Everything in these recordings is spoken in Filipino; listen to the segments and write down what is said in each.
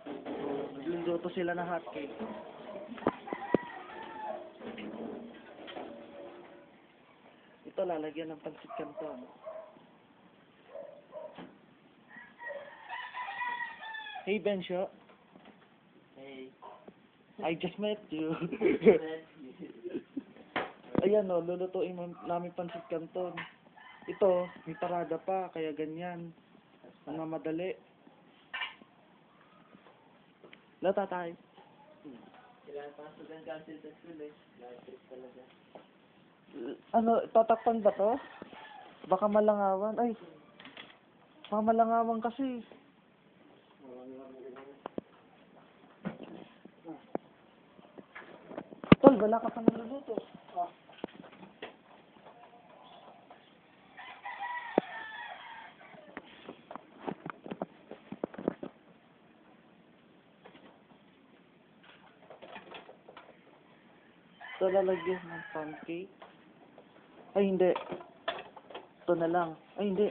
So, nagluluto sila ng hotcake. Ito, lalagyan ng pansit canton. Hey, Bencho. Hey. I just met you. Ayan o, lulutuin namin pansit canton. Ito, may parada pa, kaya ganyan. Ang madali. Lata tayo. Kailangan pa student council sa school eh. Trip talaga. Ano, tatakpan ba to? Baka malangawan. Ay, baka malangawan kasi. Tol, wala ka pa naluluto. Ah. Ito lalagyan ng pancake. Ay, hindi. Ito na lang. Ay, hindi.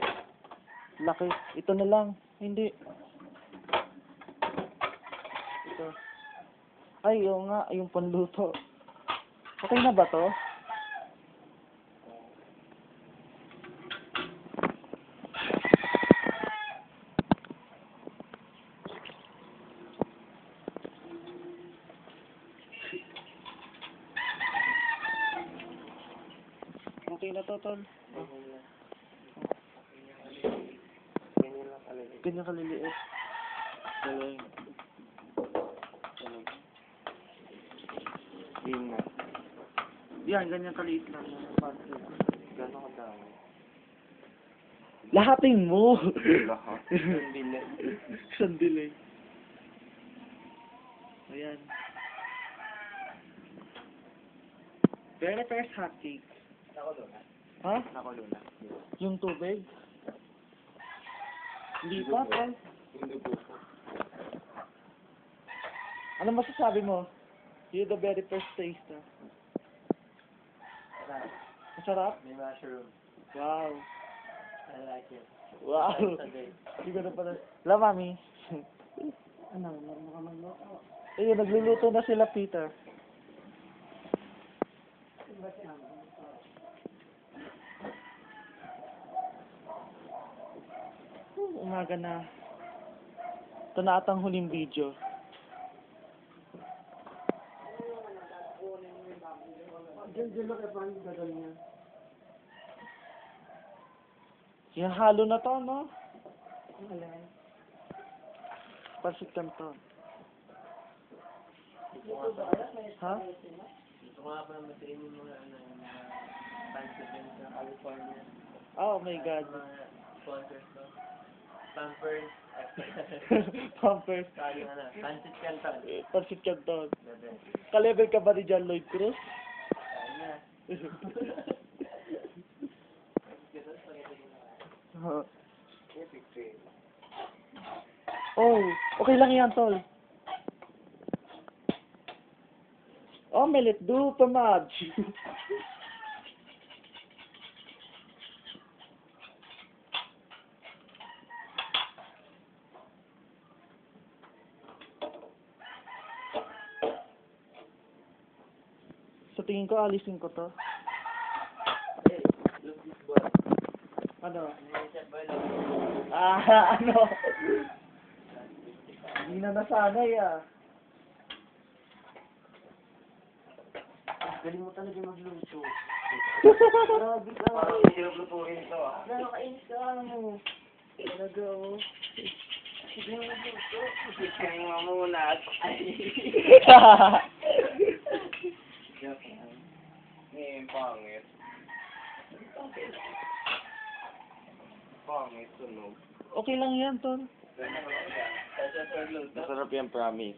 Laki. Ito na lang. Ay, hindi. Ito. Ay, yung nga. Yung panluto. Okay na ba to? Okay na to, tol. Oh. Ganyan kaliliit. Galing. Yun nga. Yan, ganyan kaliit lang. Gano'n kadami? Lahating mo! Lahat? Sandili. Sandili. Ayan. Very first hotcake. Nakulo na? Ha? Nakulo na. Yung tubig? Hindi pa, tol. Hindi po. Ano masasabi mo? You're the very first taste, ha? Masarap? May mushroom. Wow. I like it. Wow. Today. Hindi ko na pala. La, mami. Ano, magluto? Eh, nagluluto na sila, Peter. Umaga na. Ito na atang huling video. Diyan lang kayo parang gagawin niya. Yung halo na to, no? Pansit canton. Ha? Gusto ko nga pa naman sa inyo mga pancit din sa California. Oh my God. Mga sponsors no? Pampers. Pampers. Kali nga na. Pancit canton. Pansit canton. Gabi. Ka-level ka ba ni John Lloyd Cruz? Kali na. Oh, okay lang yan, tol. Omelette du fromage. Sa tingin ko, alisin ko to. Hey, look this boy. Ano? Chef boy lang. Ano? Hindi na nasanay, ah. Galing mo talaga magluto. Grabe ka. Parang hirap lutuin ito ah. Nakakainis ka mo. Talaga, oh. Sige mo magluto. Sige mo muna. Ngayon, pangit. Pangit, sunog. Okay lang yan, tol. Masarap yan, promise.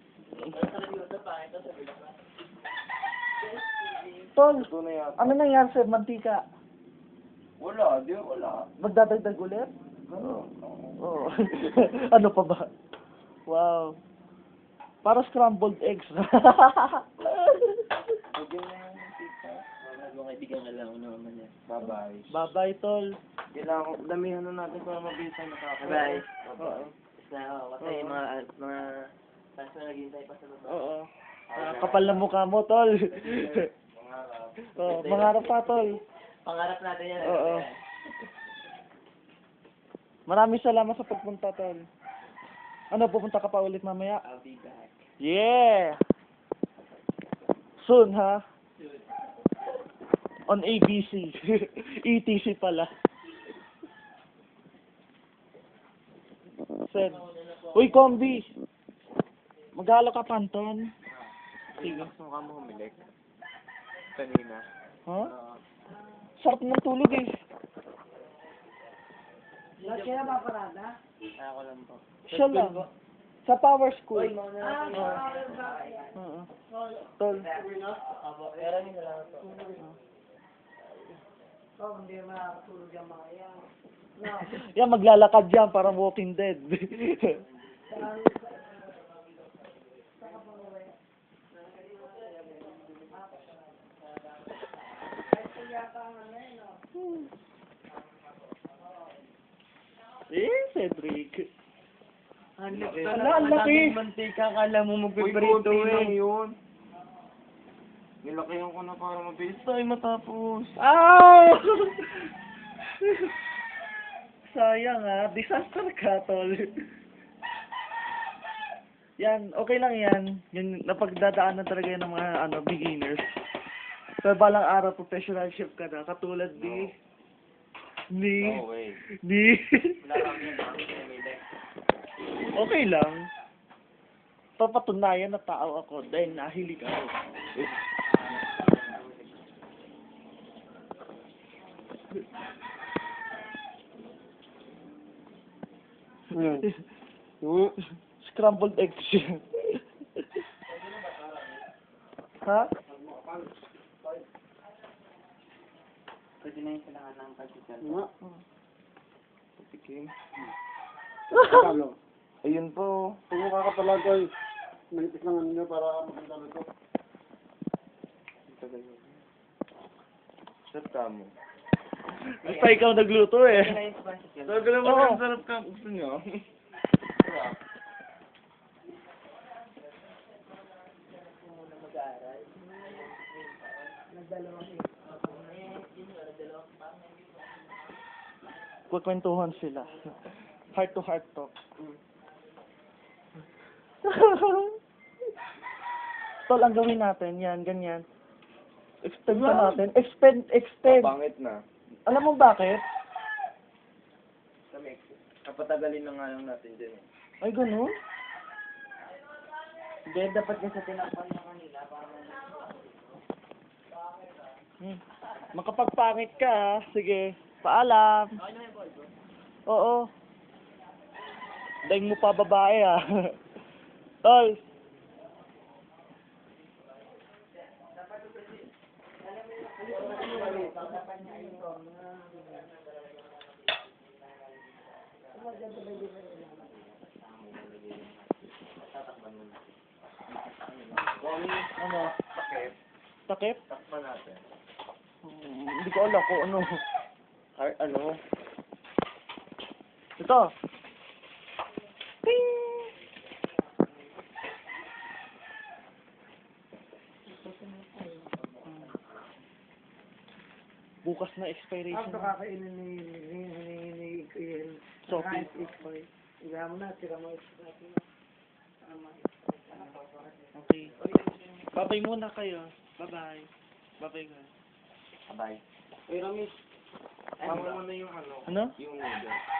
Tol, Ito na yata. ano nangyari sa mantika? Wala, di wala. Magdadagdag ulit? Ganun. Oo. Ano pa ba? Wow. Para scrambled eggs. Pwede na yung pizza. Mga kaibigan ka lang, ano naman yan. Bye-bye. Bye-bye, tol. Kailangan ko, damihan na natin para mabilis na nakakaya. Oo. Kasi Oo. mga Tapos na naghihintay pa sa baba. Oo. Kapal na mukha mo, tol. Mangarap. Oo, mangarap pa, tol. Pangarap natin yan. Oo. Maraming salamat sa pagpunta, tol. Ano, pupunta ka pa ulit mamaya? I'll be back. Yeah! Soon, ha? On ABC. ETC pala. Sen. Uy, Combi! Mag-alo ka, Panton. Sige. Mukha mo humilik. Kanina. Ha? Sarap ng tulog eh. Lahat kaya paparada? Ako lang po. Siya lang. Sa Power School. Ah, Oo. Tol. Pero hindi lang po. oh, hindi makakatulog yung mga yan. No. Yan, maglalakad yan para Walking Dead. Saan? Cedric. Ang Ang laki. mantika, kala mo magpiprito eh. Yun. Nilakihan ko na para mabilis tayo matapos. Ow! Sayang disaster ka, tol. Yan, okay lang yan. Yung napagdadaanan talaga yan ng mga beginners. Pero balang araw, professional chef ka na. Katulad ni... No way. Wala kami yan. Okay lang. Papatunayan na tao ako dahil nahilig ako. Scrambled eggs. Ha? Pwede na yung kailangan ng pagkikal. Patikim. Ayun po. Kung mukha ka pala, Toy, manipis lang ano nyo para makita nito. Sarap ka mo. Basta ikaw nagluto eh. Pwede na yung pagkikal. Sabi naman, ang sarap ka. Gusto nyo? Sarap. Kukwentuhan sila. Heart to heart talk. Tol, ang gawin natin, yan, ganyan. Extend pa natin. Extend. Pangit na. Alam mo bakit? Kami, kapatagalin na nga lang natin dyan eh. Ay, ganun? Hindi, dapat kasi tinakpan na kanila para Makapagpangit ka, ha? Sige. Paalam. Oo. Daing mo pa babae, ha? Tol. Ano? Takip. Takip? Takpan natin. Hindi ko alam kung ano. Ay, ano? Ito. Ting! Bukas na expiration. Ako kakainin ni Ian. Sophie. Iga mo na, tira mo. Okay. Babay muna kayo. Bye-bye. Bye-bye guys. Bye. Ay, Ramis. Tama mo na yung ano. Ano? Yung noodles.